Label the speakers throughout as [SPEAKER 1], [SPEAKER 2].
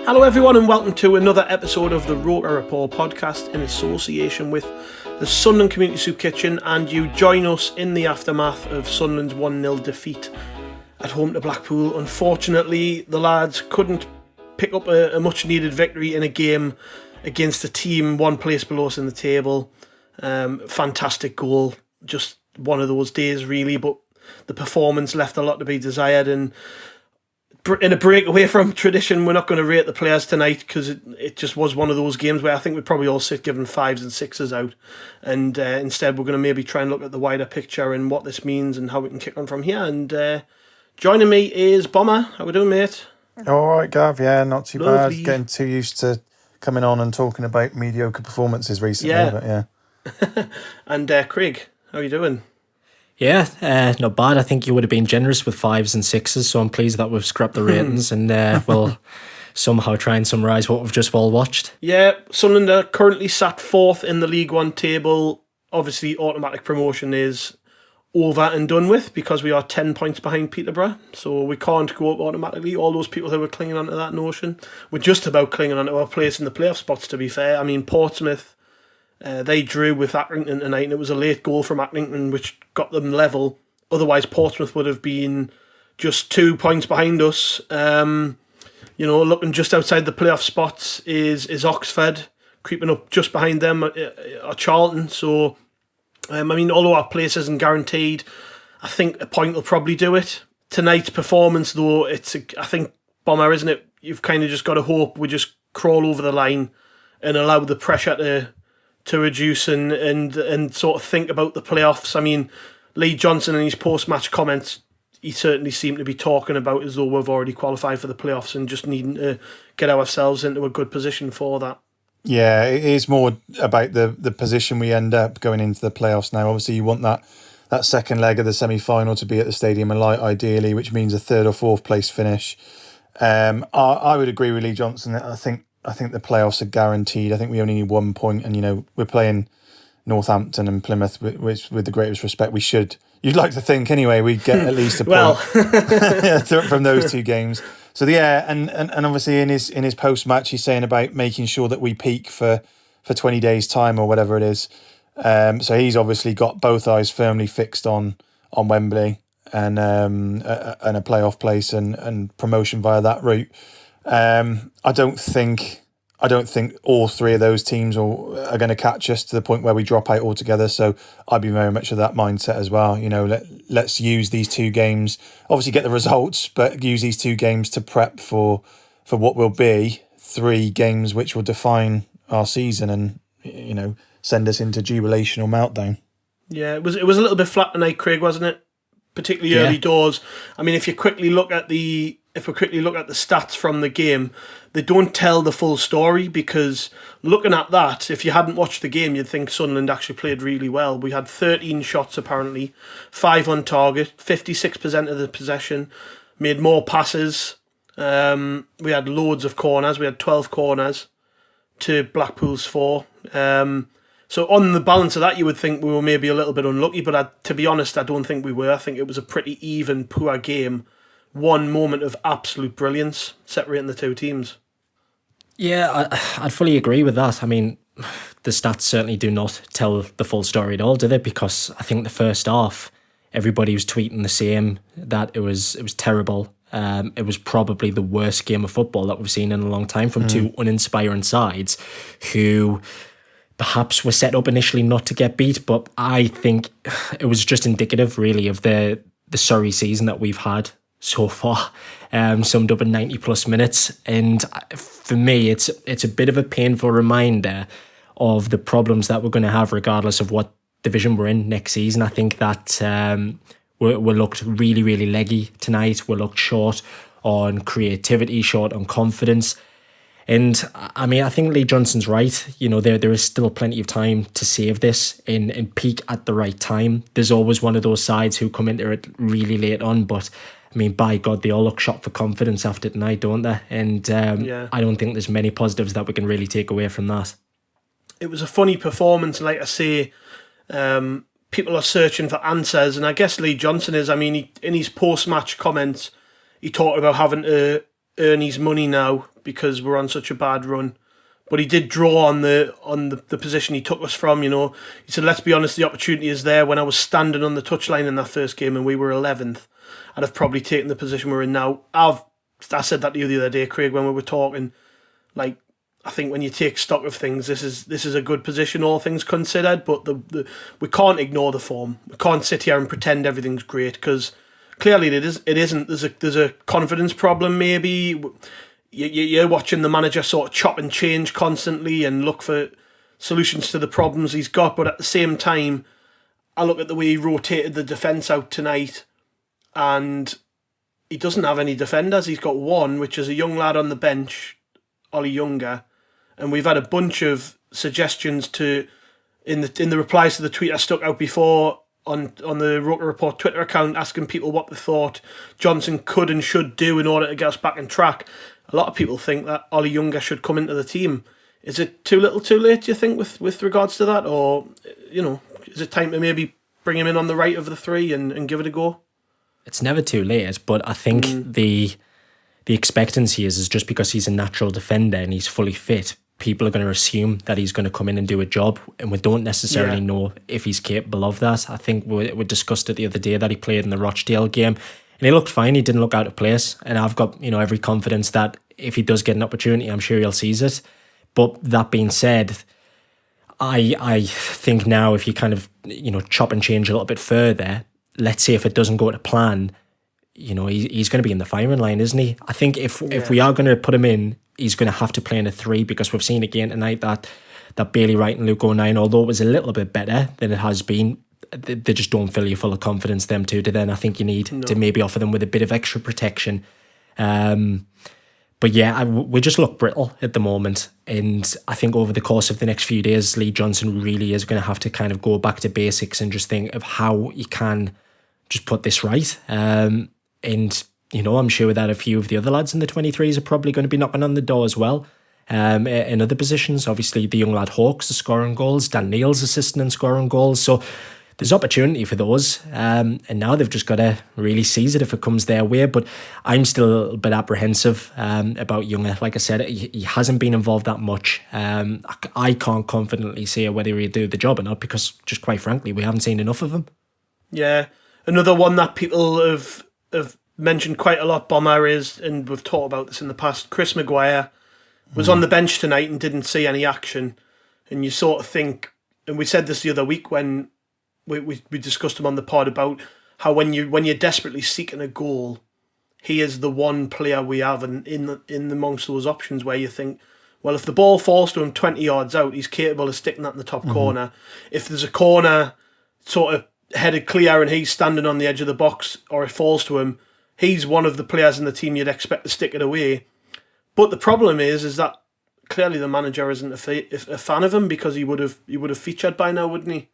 [SPEAKER 1] Hello everyone and welcome to another episode of the ROKER RAPPORT podcast in association with the Sunderland Community Soup Kitchen, and you join us in the aftermath of Sunderland's 1-0 defeat at home to Blackpool. Unfortunately, the lads couldn't pick up a much needed victory in a game against a team one place below us in the table. Fantastic goal, just one of those days really, but the performance left a lot to be desired, and in a break away from tradition, we're not going to rate the players tonight because it just was one of those games where I think we'd probably all sit giving 5s and 6s out, and instead we're going to maybe try and look at the wider picture and what this means and how we can kick on from here. And joining me is Bomber. How we doing, mate?
[SPEAKER 2] All right, Gav. Yeah, not too
[SPEAKER 1] Lovely.
[SPEAKER 2] bad. Getting too used to coming on and talking about mediocre performances recently.
[SPEAKER 1] Yeah.
[SPEAKER 2] But yeah.
[SPEAKER 1] And Craig, how you doing?
[SPEAKER 3] Yeah, not bad. I think you would have been generous with 5s and 6s, so I'm pleased that we've scrapped the ratings and we'll somehow try and summarise what we've just all watched.
[SPEAKER 1] Yeah, Sunderland are currently sat 4th in the League One table. Obviously, automatic promotion is over and done with because we are 10 points behind Peterborough, so we can't go up automatically. All those people who were clinging onto that notion were just about clinging onto our place in the playoff spots, to be fair. I mean, Portsmouth, they drew with Accrington tonight, and it was a late goal from Accrington which got them level. Otherwise, Portsmouth would have been just 2 points behind us. Looking just outside the playoff spots is Oxford. Creeping up just behind them are Charlton. So, although our place isn't guaranteed, I think a point will probably do it. Tonight's performance, though, I think, Bomber, isn't it? You've kind of just got to hope we just crawl over the line and allow the pressure to reduce and sort of think about the playoffs. I mean, Lee Johnson in his post-match comments, he certainly seemed to be talking about as though we've already qualified for the playoffs and just needing to get ourselves into a good position for that.
[SPEAKER 2] Yeah, it is more about the position we end up going into the playoffs now. Obviously, you want that second leg of the semi-final to be at the Stadium of Light, ideally, which means a 3rd or 4th place finish. I would agree with Lee Johnson. I think the playoffs are guaranteed. I think we only need 1 point, and we're playing Northampton and Plymouth, which, with the greatest respect, we should. You'd like to think anyway we'd get at least a point from those 2 games. So yeah, and obviously in his post match, he's saying about making sure that we peak for 20 days time or whatever it is. So he's obviously got both eyes firmly fixed on Wembley and a playoff place and promotion via that route. I don't think all 3 of those teams are going to catch us to the point where we drop out altogether. So I'd be very much of that mindset as well. Let's use these 2 games, obviously get the results, but use these 2 games to prep for what will be 3 games which will define our season and send us into jubilation or meltdown.
[SPEAKER 1] Yeah, it was a little bit flat tonight, Craig, wasn't it? Particularly early doors. I mean, if we quickly look at the stats from the game, they don't tell the full story, because looking at that, if you hadn't watched the game, you'd think Sunderland actually played really well. We had 13 shots apparently, 5 on target, 56% of the possession, made more passes. We had loads of corners. We had 12 corners to Blackpool's 4. So on the balance of that, you would think we were maybe a little bit unlucky, but to be honest, I don't think we were. I think it was a pretty even, poor game. One moment of absolute brilliance separating the 2 teams.
[SPEAKER 3] Yeah, I'd fully agree with that. I mean, the stats certainly do not tell the full story at all, do they? Because I think the first half, everybody was tweeting the same, that it was terrible. It was probably the worst game of football that we've seen in a long time from 2 uninspiring sides who perhaps were set up initially not to get beat, but I think it was just indicative really of the sorry season that we've had so far, summed up in 90 plus minutes. And for me, it's a bit of a painful reminder of the problems that we're going to have regardless of what division we're in next season. I think that we looked really, really leggy tonight. We looked short on creativity, short on confidence. And I mean, I think Lee Johnson's right. There is still plenty of time to save this and peak at the right time. There's always one of those sides who come into it really late on, but I mean, by God, they all look shot for confidence after tonight, don't they? And I don't think there's many positives that we can really take away from that.
[SPEAKER 1] It was a funny performance, like I say. people are searching for answers, and I guess Lee Johnson is. I mean, in his post-match comments, he talked about having to earn his money now because we're on such a bad run. But he did draw on the position he took us from. You know, he said, "Let's be honest, the opportunity is there. When I was standing on the touchline in that first game and we were 11th, I'd have probably taken the position we're in now." I said that to you the other day, Craig, when we were talking. Like, I think when you take stock of things, this is a good position, all things considered. But we can't ignore the form. We can't sit here and pretend everything's great, because clearly it isn't. There's a confidence problem. Maybe you're watching the manager sort of chop and change constantly and look for solutions to the problems he's got. But at the same time, I look at the way he rotated the defence out tonight, and he doesn't have any defenders. He's got one, which is a young lad on the bench, Ollie Younger. And we've had a bunch of suggestions in the replies to the tweet I stuck out before on the ROKER Report Twitter account, asking people what they thought Johnson could and should do in order to get us back on track. A lot of people think that Ollie Younger should come into the team. Is it too little too late, do you think, with regards to that? Or, you know, is it time to maybe bring him in on the right of the three and give it a go?
[SPEAKER 3] It's never too late, but I think the expectancy is just because he's a natural defender and he's fully fit, people are going to assume that he's going to come in and do a job, and we don't necessarily know if he's capable of that. I think we discussed it the other day that he played in the Rochdale game, and he looked fine. He didn't look out of place, and I've got every confidence that if he does get an opportunity, I'm sure he'll seize it. But that being said, I think now if you kind of chop and change a little bit further, let's say if it doesn't go to plan, he's going to be in the firing line, isn't he? I think if we are going to put him in, he's going to have to play in a 3, because we've seen again tonight that Bailey Wright and Luke O'Nien, although it was a little bit better than it has been, they just don't fill you full of confidence, them two. Then I think you need to maybe offer them with a bit of extra protection. But yeah, we just look brittle at the moment. And I think over the course of the next few days, Lee Johnson really is going to have to kind of go back to basics and just think of how he can just put this right. And, I'm sure that a few of the other lads in the 23s are probably going to be knocking on the door as well. In other positions, obviously the young lad Hawks are scoring goals, Dan Neal's assisting and scoring goals. So there's opportunity for those. And now they've just got to really seize it if it comes their way. But I'm still a little bit apprehensive about Younger. Like I said, he hasn't been involved that much. I can't confidently say whether he'll do the job or not, because just quite frankly, we haven't seen enough of him.
[SPEAKER 1] Yeah. Another one that people have mentioned quite a lot, Bomber, is, and we've talked about this in the past, Chris Maguire was on the bench tonight and didn't see any action. And you sort of think, and we said this the other week when we discussed him on the pod, about how when you're desperately seeking a goal, he is the one player we have in amongst those options where you think, well, if the ball falls to him 20 yards out, he's capable of sticking that in the top corner. If there's a corner sort of headed clear and he's standing on the edge of the box, or it falls to him, he's one of the players in the team you'd expect to stick it away. But the problem is that clearly the manager isn't a fan of him, because he would have featured by now, wouldn't he?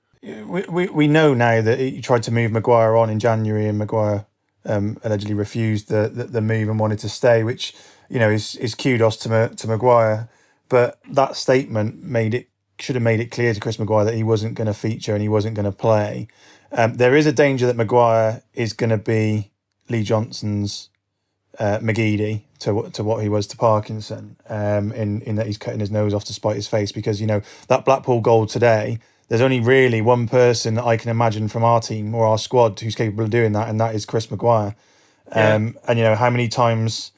[SPEAKER 2] We know now that he tried to move Maguire on in January, and Maguire allegedly refused the move and wanted to stay, which is kudos to Maguire. But that statement should have made it clear to Chris Maguire that he wasn't going to feature and he wasn't going to play. There is a danger that Maguire is going to be Lee Johnson's McGeady to what he was to Parkinson, in that he's cutting his nose off to spite his face, because that Blackpool goal today, there's only really one person that I can imagine from our team or our squad who's capable of doing that, and that is Chris Maguire. And how many times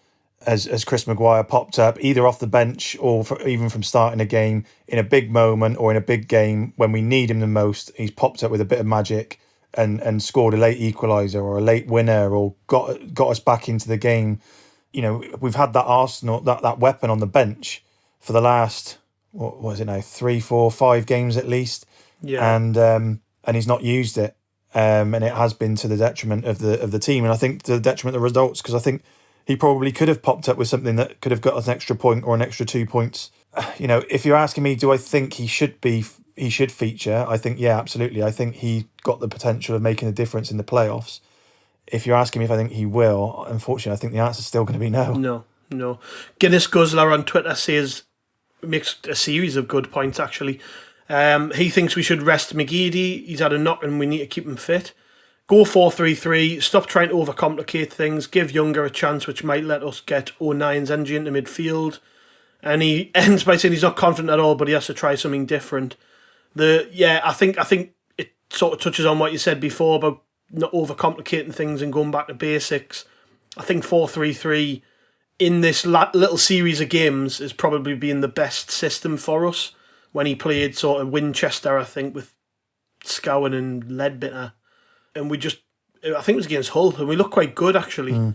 [SPEAKER 2] has Chris Maguire popped up either off the bench or even from starting a game in a big moment or in a big game when we need him the most? He's popped up with a bit of magic and scored a late equaliser or a late winner, or got us back into the game. We've had that Arsenal, that weapon on the bench for the last, what was it now, 3, 4, 5 games at least. Yeah. And he's not used it. And it has been to the detriment of the team, and I think to the detriment of the results, because I think he probably could have popped up with something that could have got us an extra point or an extra 2 points. If you're asking me, do I think he should feature? I think, yeah, absolutely. I think he got the potential of making a difference in the playoffs. If you're asking me if I think he will, unfortunately, I think the answer's still going to be no. No. Guinness Guzzler on Twitter makes a series of good points, actually.
[SPEAKER 1] He thinks we should rest McGeady. He's had a knock and we need to keep him fit. Go 4-3-3. Stop trying to overcomplicate things. Give Younger a chance, which might let us get O'Nien's energy into midfield. And he ends by saying he's not confident at all, but he has to try something different. I think it sort of touches on what you said before about not overcomplicating things and going back to basics. I think 4-3-3 in this little series of games is probably been the best system for us. When he played sort of Winchester, I think, with Scowen and Leadbitter. And I think it was against Hull, and we looked quite good, actually.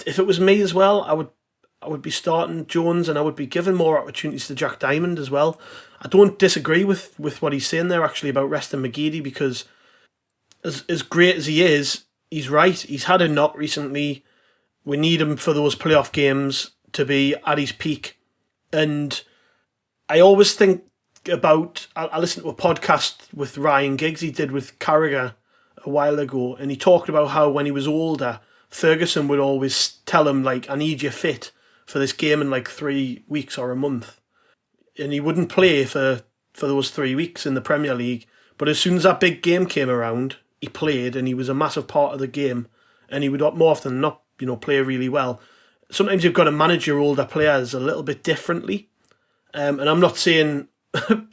[SPEAKER 1] If it was me as well, I would be starting Jones, and I would be giving more opportunities to Jack Diamond as well. I don't disagree with what he's saying there, actually, about resting McGeady, because as great as he is, he's right. He's had a knock recently. We need him for those playoff games to be at his peak. And I always think about... I listened to a podcast with Ryan Giggs he did with Carragher a while ago, and he talked about how when he was older, Ferguson would always tell him, like, I need you fit for this game in like 3 weeks or a month. And he wouldn't play for those 3 weeks in the Premier League. But as soon as that big game came around, he played, and he was a massive part of the game, and he would more often than not, play really well. Sometimes you've got to manage your older players a little bit differently. And I'm not saying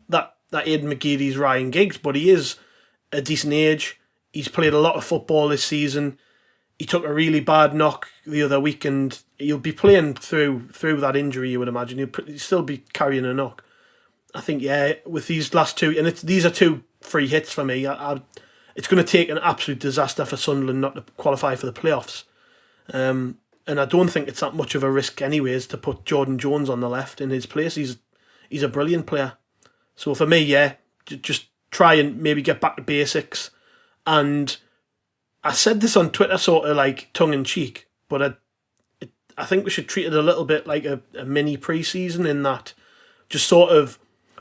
[SPEAKER 1] that Aidan McGeady's Ryan Giggs, but he is a decent age. He's played a lot of football this season. He took a really bad knock the other week, and he'll be playing through that injury, you would imagine. He'll still be carrying a knock. I think, with these last two, and these are 2 free hits for me. It's going to take an absolute disaster for Sunderland not to qualify for the playoffs. And I don't think it's that much of a risk anyways to put Jordan Jones on the left in his place. He's a brilliant player. So for me, just try and maybe get back to basics. And I said this on Twitter sort of like tongue-in-cheek, but I think we should treat it a little bit like a mini pre-season, in that just sort of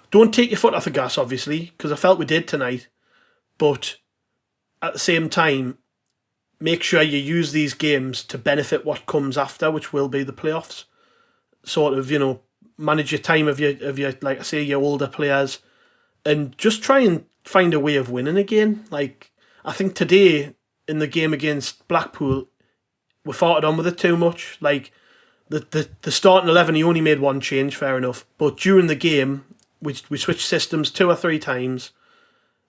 [SPEAKER 1] don't take your foot off the gas, obviously, because I felt we did tonight, but at the same time, make sure you use these games to benefit what comes after, which will be the playoffs. Sort of, manage your time of your like I say, your older players, and just try and find a way of winning again. Like, I think today in the game against Blackpool, we fought on with it too much. Like, the starting 11, he only made one change, fair enough. But during the game, we switched systems 2 or 3 times.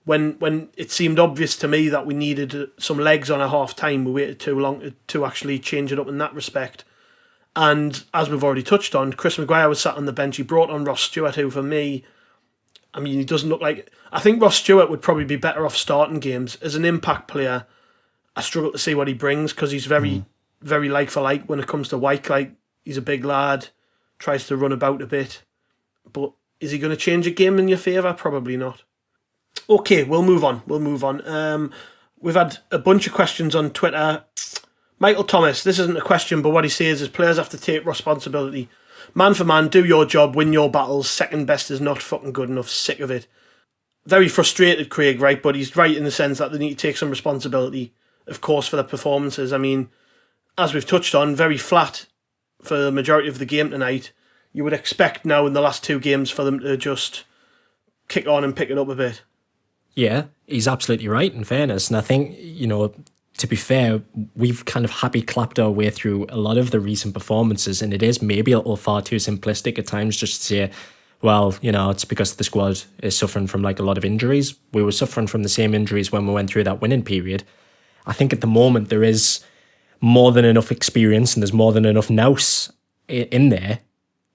[SPEAKER 1] When it seemed obvious to me that we needed some legs on a half time, we waited too long to actually change it up in that respect. And as we've already touched on, Chris Maguire was sat on the bench. He brought on Ross Stewart, who for me, I mean, he doesn't look like... I think Ross Stewart would probably be better off starting games. As an impact player, I struggle to see what he brings, because he's very, very like for like when it comes to White. Like, he's a big lad, tries to run about a bit. But is he going to change a game in your favour? Probably not. Okay, we'll move on. We've had a bunch of questions on Twitter. Michael Thomas, this isn't a question, but what he says is players have to take responsibility. Man for man, do your job, win your battles. Second best is not fucking good enough. Sick of it. Very frustrated, Craig, right? But he's right in the sense that they need to take some responsibility, of course, for the performances. I mean, as we've touched on, very flat for the majority of the game tonight. You would expect now in the last 2 games for them to just kick on and pick it up a bit. Yeah,
[SPEAKER 3] he's absolutely right, in fairness. And I think, to be fair, we've kind of happy clapped our way through a lot of the recent performances, and it is maybe a little far too simplistic at times just to say, well, it's because the squad is suffering from like a lot of injuries. We were suffering from the same injuries when we went through that winning period. I think at the moment there is more than enough experience and there's more than enough nous in there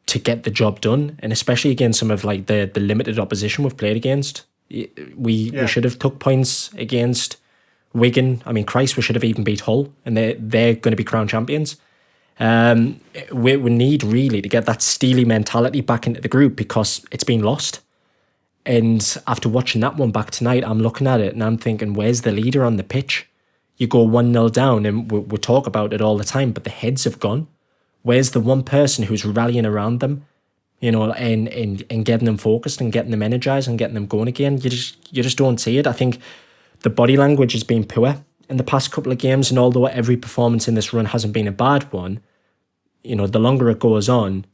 [SPEAKER 3] to get the job done, and especially against some of like the limited opposition we've played against. We should have took points against Wigan. I mean, Christ, we should have even beat Hull, and they're going to be crown champions. We need really to get that steely mentality back into the group, because it's been lost. And after watching that one back tonight, I'm looking at it and I'm thinking, where's the leader on the pitch? You go 1-0 down, and we talk about it all the time, but the heads have gone. Where's the one person who's rallying around them, and getting them focused and getting them energized and getting them going again? You just don't see it. I think the body language has been poor in the past couple of games, and although every performance in this run hasn't been a bad one, the longer it goes on,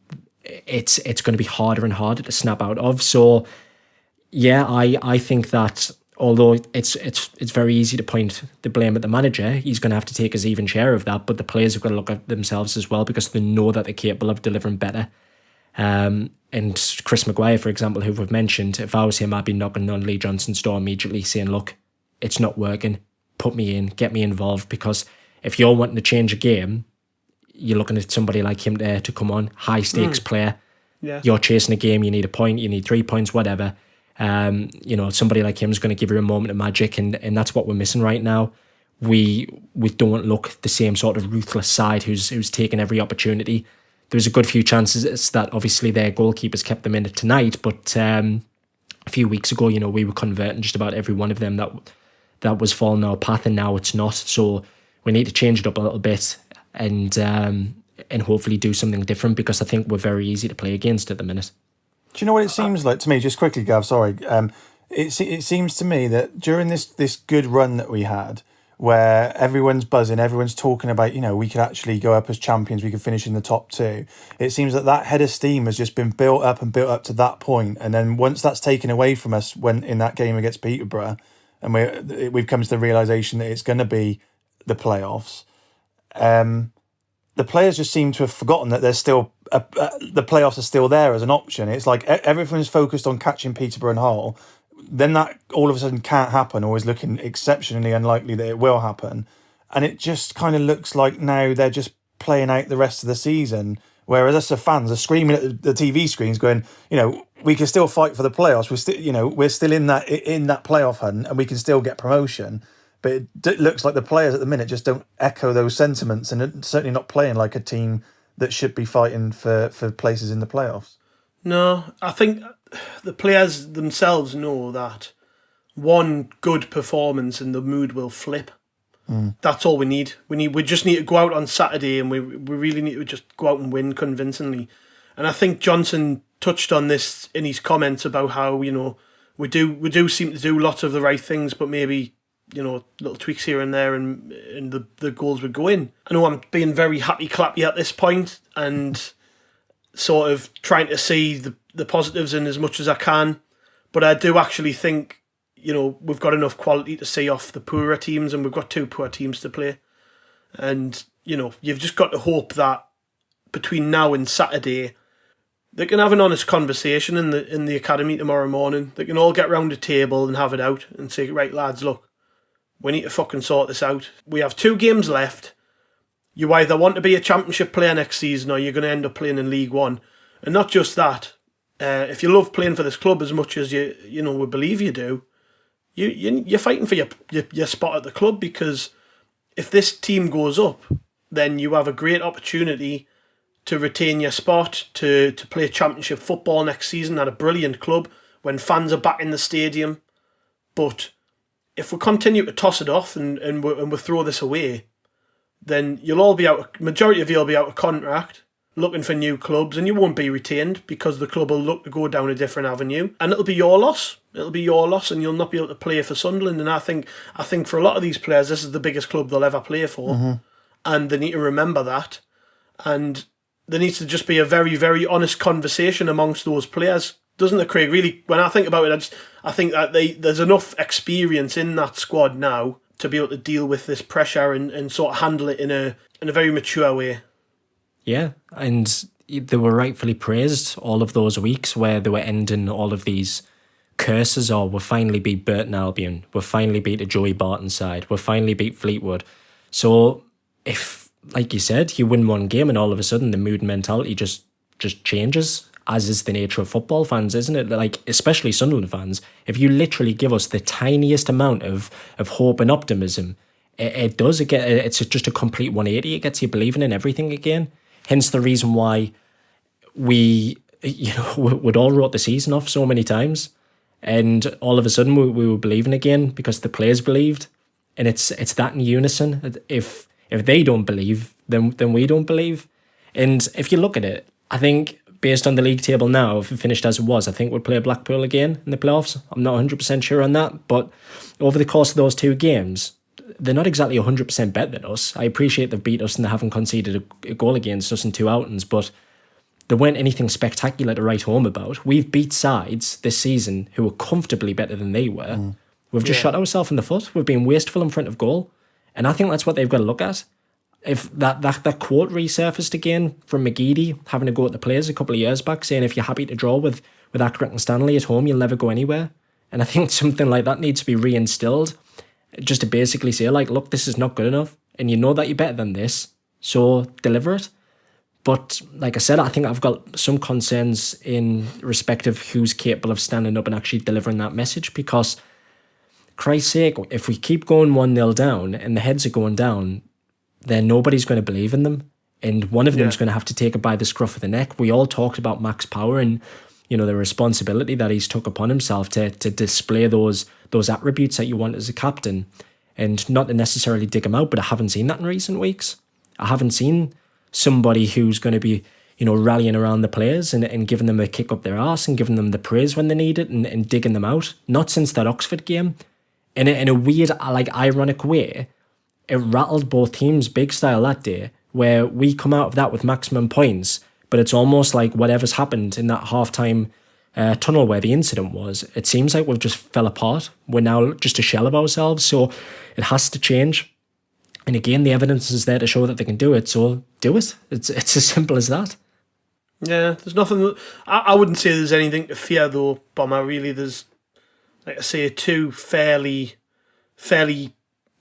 [SPEAKER 3] it's going to be harder and harder to snap out of. So Yeah, I think that although it's very easy to point the blame at the manager, he's going to have to take his even share of that. But the players have got to look at themselves as well, because they know that they're capable of delivering better. And Chris Maguire, for example, who we've mentioned, if I was him, I'd be knocking on Lee Johnson's door immediately saying, look, it's not working. Put me in, get me involved, because if you're wanting to change a game, you're looking at somebody like him to come on, high stakes player.
[SPEAKER 1] Yeah.
[SPEAKER 3] You're chasing a game, you need a point, you need 3 points, whatever. Somebody like him is going to give you a moment of magic, and that's what we're missing right now. We don't look the same sort of ruthless side who's taking every opportunity. There was a good few chances that obviously their goalkeepers kept them in it tonight, but a few weeks ago, we were converting just about every one of them that was falling our path, and now it's not. So we need to change it up a little bit and hopefully do something different, because I think we're very easy to play against at the minute.
[SPEAKER 2] Do you know what it seems like to me? Just quickly, Gav, sorry. It seems to me that during this good run that we had, where everyone's buzzing, everyone's talking about, we could actually go up as champions, we could finish in the top 2. It seems that head of steam has just been built up to that point, and then once that's taken away from us, when in that game against Peterborough, and we've come to the realisation that it's going to be the playoffs. The players just seem to have forgotten that there's still the playoffs are still there as an option. It's like everything's focused on catching Peterborough and Hull. Then that all of a sudden can't happen, or is looking exceptionally unlikely that it will happen. And it just kind of looks like now they're just playing out the rest of the season. Whereas us as fans are screaming at the TV screens, going, we can still fight for the playoffs. We're still in that playoff hunt, and we can still get promotion. But it looks like the players at the minute just don't echo those sentiments, and are certainly not playing like a team that should be fighting for places in the playoffs.
[SPEAKER 1] No, I think the players themselves know that one good performance and the mood will flip. That's all we need. We just need to go out on Saturday, and we really need to just go out and win convincingly. And I think Johnson touched on this in his comments about how we do seem to do lots of the right things, but maybe little tweaks here and there, and the goals would go in. I know I'm being very happy clappy at this point, and sort of trying to see the positives in as much as I can, but I do actually think we've got enough quality to see off the poorer teams, and we've got 2 poor teams to play, and you've just got to hope that between now and Saturday they can have an honest conversation in the academy tomorrow morning. They can all get round a table and have it out and say, right lads, look, we need to fucking sort this out. We have 2 games left. You either want to be a championship player next season, or you're going to end up playing in League One. And not just that, if you love playing for this club as much as we believe you do, you're fighting for your spot at the club, because if this team goes up, then you have a great opportunity to retain your spot, to play championship football next season at a brilliant club when fans are back in the stadium. But if we continue to toss it off and we throw this away, then majority of you will be out of contract, looking for new clubs, and you won't be retained because the club will look to go down a different avenue, and it'll be your loss. It'll be your loss, and you'll not be able to play for Sunderland. And I think for a lot of these players, this is the biggest club they'll ever play for, and they need to remember that. And there needs to just be a very, very honest conversation amongst those players, doesn't it, Craig? Really, when I think about it, I think that there's enough experience in that squad now to be able to deal with this pressure and sort of handle it in a very mature way.
[SPEAKER 3] Yeah, and they were rightfully praised all of those weeks where they were ending all of these curses, or we finally beat Burton Albion, we finally beat a Joey Barton side, we finally beat Fleetwood. So if, like you said, you win one game and all of a sudden the mood and mentality just changes, as is the nature of football fans, isn't it? Like, especially Sunderland fans, if you literally give us the tiniest amount of hope and optimism, it's just a complete 180. It gets you believing in everything again. Hence the reason why we'd all wrote the season off so many times, and all of a sudden we were believing again because the players believed, and it's that in unison. If they don't believe, then we don't believe. And if you look at it, I think based on the league table now, if it finished as it was, I think we'll play Blackpool again in the playoffs. I'm not 100% sure on that, but over the course of those 2 games, they're not exactly 100% better than us. I appreciate they've beat us and they haven't conceded a goal against us in 2 outings, but there weren't anything spectacular to write home about. We've beat sides this season who were comfortably better than they were. We've just shot ourselves in the foot. We've been wasteful in front of goal. And I think that's what they've got to look at. If that quote resurfaced again from McGeady, having to go at the players a couple of years back, saying if you're happy to draw with Accrington and Stanley at home, you'll never go anywhere. And I think something like that needs to be reinstilled, just to basically say, like, look, this is not good enough, and you know that you're better than this, so deliver it. But like I said, I think I've got some concerns in respect of who's capable of standing up and actually delivering that message, because, Christ's sake, if we keep going 1-0 down and the heads are going down, then nobody's going to believe in them. And one of them's going to have to take it by the scruff of the neck. We all talked about Max Power and, you know, the responsibility that he's took upon himself to display those attributes that you want as a captain, and not to necessarily dig him out, but I haven't seen that in recent weeks. I haven't seen somebody who's going to be, you know, rallying around the players and giving them a kick up their arse and giving them the praise when they need it and digging them out. Not since that Oxford game. In a weird, like, ironic way, it rattled both teams big style that day, where we come out of that with maximum points, but it's almost like whatever's happened in that halftime tunnel where the incident was, it seems like we've just fell apart. We're now just a shell of ourselves, so it has to change. And again, the evidence is there to show that they can do it, so do it. It's as simple as that.
[SPEAKER 1] Yeah, there's nothing. I wouldn't say there's anything to fear though, Bomber. Really, there's, like I say, two fairly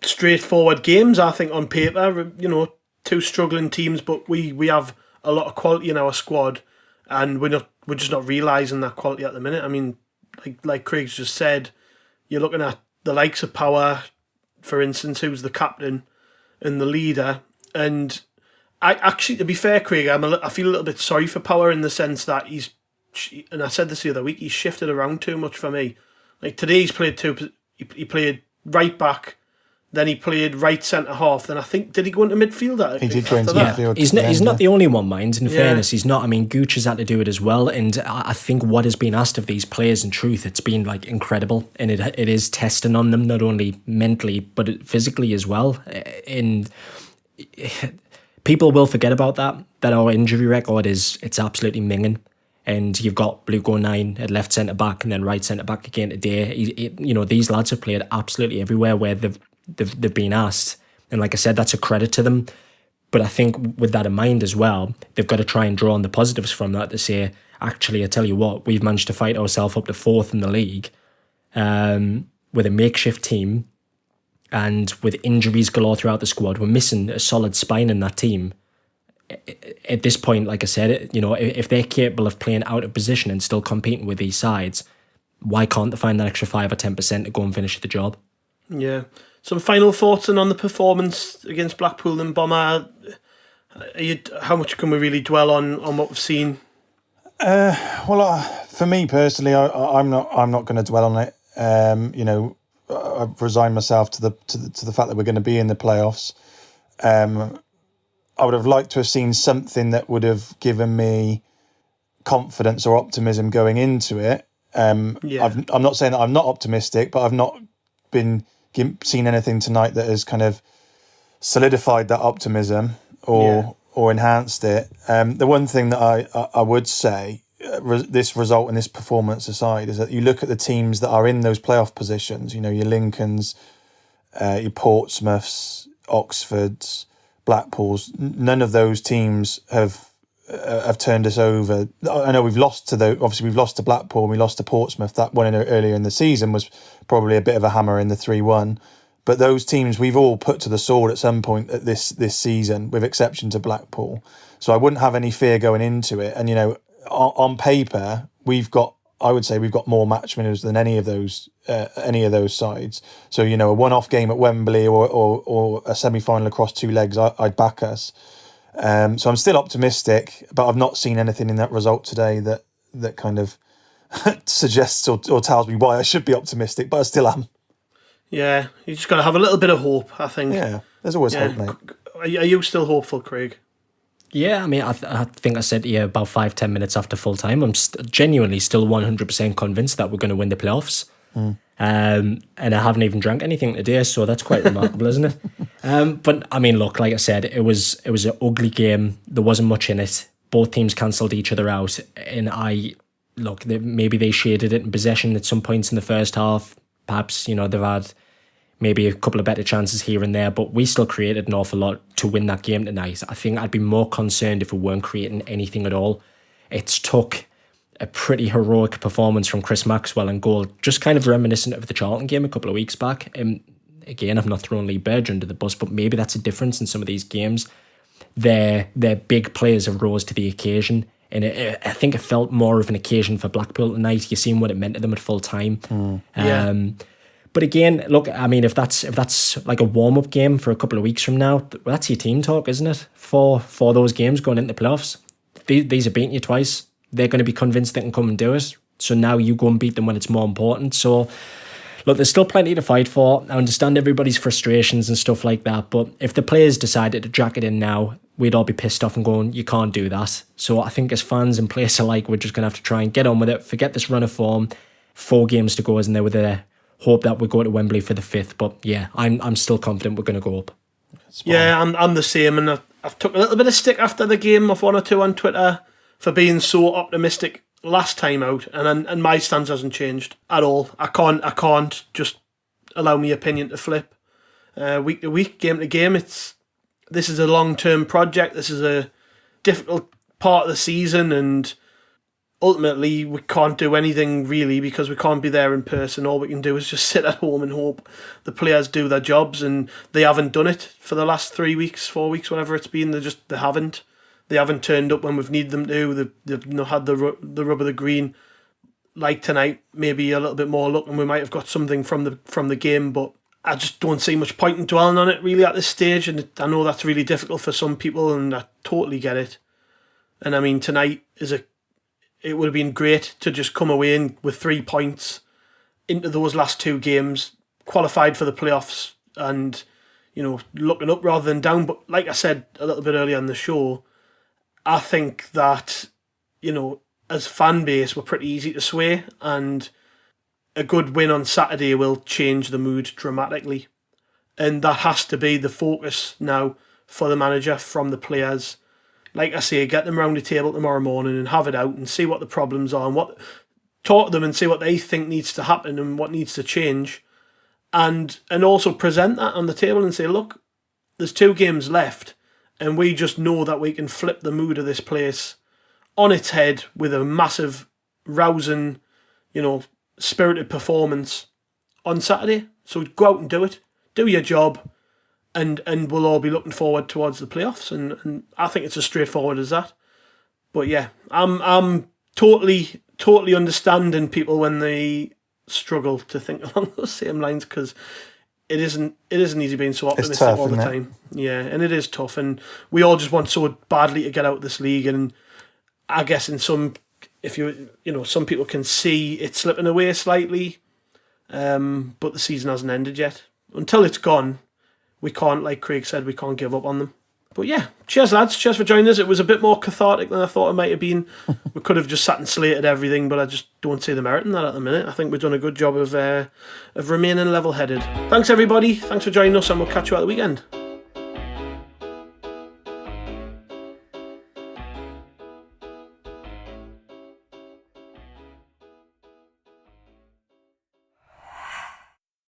[SPEAKER 1] straightforward games. I think on paper, you know, two struggling teams, but we have a lot of quality in our squad, and we're just not realising that quality at the minute. I mean, like Craig's just said, you're looking at the likes of Power, for instance, who's the captain and the leader, and I actually, to be fair, Craig, I feel a little bit sorry for Power in the sense that and I said this the other week, he's shifted around too much for me. Like today, he played right back, then he played right centre half. Then I think, did he go into midfield?
[SPEAKER 2] He did go into midfield.
[SPEAKER 3] He's not the only one, mind. In fairness, he's not. I mean, Gooch has had to do it as well. And I think what has been asked of these players, in truth, it's been like incredible. And it is testing on them, not only mentally, but physically as well. And people will forget about that our injury record it's absolutely minging. And you've got Luke O'Nien at left centre back and then right centre back again today. You know, these lads have played absolutely everywhere where they've been asked, and like I said, that's a credit to them. But I think with that in mind as well, they've got to try and draw on the positives from that to say, actually, I tell you what, we've managed to fight ourselves up to 4th in the league with a makeshift team and with injuries galore throughout the squad. We're missing a solid spine in that team. At this point, like I said, you know, if they're capable of playing out of position and still competing with these sides, why can't they find that extra 5 or 10% to go and finish the job?
[SPEAKER 1] Yeah. Some final thoughts on the performance against Blackpool and Bomber. How much can we really dwell on what we've seen?
[SPEAKER 2] For me personally, I'm not going to dwell on it. You know, I've resigned myself to the fact that we're going to be in the playoffs. I would have liked to have seen something that would have given me confidence or optimism going into it. I'm not saying that I'm not optimistic, but I've not seen anything tonight that has kind of solidified that optimism or enhanced it. The one thing that I would say, this result and this performance aside, is that you look at the teams that are in those playoff positions. You know, your Lincolns, your Portsmouths, Oxfords, Blackpools. None of those teams have turned us over. I know we've lost to Blackpool and we lost to Portsmouth. That one earlier in the season was probably a bit of a hammer in the 3-1. But those teams we've all put to the sword at some point at this season, with exception to Blackpool. So I wouldn't have any fear going into it. And, you know, on paper, I would say we've got more match winners than any of those sides. So, you know, a one-off game at Wembley or a semi-final across 2 legs, I'd back us. So I'm still optimistic, but I've not seen anything in that result today that kind of suggests or tells me why I should be optimistic, but I still am.
[SPEAKER 1] Yeah, you just got to have a little bit of hope, I think.
[SPEAKER 2] Yeah, there's always hope, mate.
[SPEAKER 1] Are you still hopeful, Craig?
[SPEAKER 3] Yeah, I mean, I think I said about 5-10 minutes after full time, I'm genuinely still 100% convinced that we're going to win the playoffs. And I haven't even drank anything today, so that's quite remarkable, isn't it? But I mean, look, like I said, it was an ugly game. There wasn't much in it. both teams cancelled each other out. And maybe they shaded it in possession at some points in the first half. Perhaps, they've had maybe a couple of better chances here and there, but we still created an awful lot to win that game tonight. I think I'd be more concerned if we weren't creating anything at all. It's took a pretty heroic performance from Chris Maxwell in goal, just kind of reminiscent of the Charlton game a couple of weeks back. Again, I've not thrown Lee Burge under the bus, but maybe that's a difference in some of these games. Their big players have rose to the occasion, and I think it felt more of an occasion for Blackpool tonight. You've seen what it meant to them at full time. But again, look, I mean, if that's like a warm-up game for a couple of weeks from now, that's your team talk, isn't it? For those games going into the playoffs. These are beating you twice. They're going to be convinced they can come and do it. So now you go and beat them when it's more important. So, look, there's still plenty to fight for. I understand everybody's frustrations and stuff like that. But if the players decided to jack it in now, we'd all be pissed off and going, you can't do that. So I think as fans and players alike, we're just going to have to try and get on with it. Forget this run of form. 4 games to go, isn't there, with the hope that we go to Wembley for the 5th. But yeah, I'm still confident we're going to go up.
[SPEAKER 1] Yeah, I'm the same. And I've took a little bit of stick after the game of 1 or 2 on Twitter for being so optimistic last time out, and my stance hasn't changed at all. I can't just allow my opinion to flip week to week, game to game. This is a long-term project. This is a difficult part of the season, and ultimately we can't do anything really because we can't be there in person. All we can do is just sit at home and hope the players do their jobs, and they haven't done it for the last 3 weeks, 4 weeks, whatever it's been. They haven't. They haven't turned up when we've needed them to. They've not had the rub of the green. Like tonight, maybe a little bit more luck, and we might have got something from the game. But I just don't see much point in dwelling on it really at this stage. And I know that's really difficult for some people, and I totally get it. And I mean, tonight it would have been great to just come away with 3 points into those last 2 games, qualified for the playoffs, and looking up rather than down. But like I said a little bit earlier in the show, I think that, as fan base, we're pretty easy to sway, and a good win on Saturday will change the mood dramatically. And that has to be the focus now for the manager, from the players. Like I say, get them round the table tomorrow morning and have it out and see what the problems are, and talk to them and see what they think needs to happen and what needs to change. And also present that on the table and say, look, there's 2 games left, and we just know that we can flip the mood of this place on its head with a massive, rousing, spirited performance on Saturday. So go out and do it. Do your job, and we'll all be looking forward towards the playoffs. And I think it's as straightforward as that. But yeah, I'm totally understanding people when they struggle to think along those same lines, because it isn't easy being so optimistic
[SPEAKER 2] tough,
[SPEAKER 1] all the time. Yeah, and it is tough, and we all just want so badly to get out of this league. And I guess some people can see it slipping away slightly, but the season hasn't ended yet. Until it's gone, we can't, like Craig said, we can't give up on them. But yeah, cheers lads, cheers for joining us. It was a bit more cathartic than I thought it might have been. We could have just sat and slated everything, but I just don't see the merit in that at the minute. I think we've done a good job of remaining level-headed. Thanks everybody, thanks for joining us, and we'll catch you at the weekend.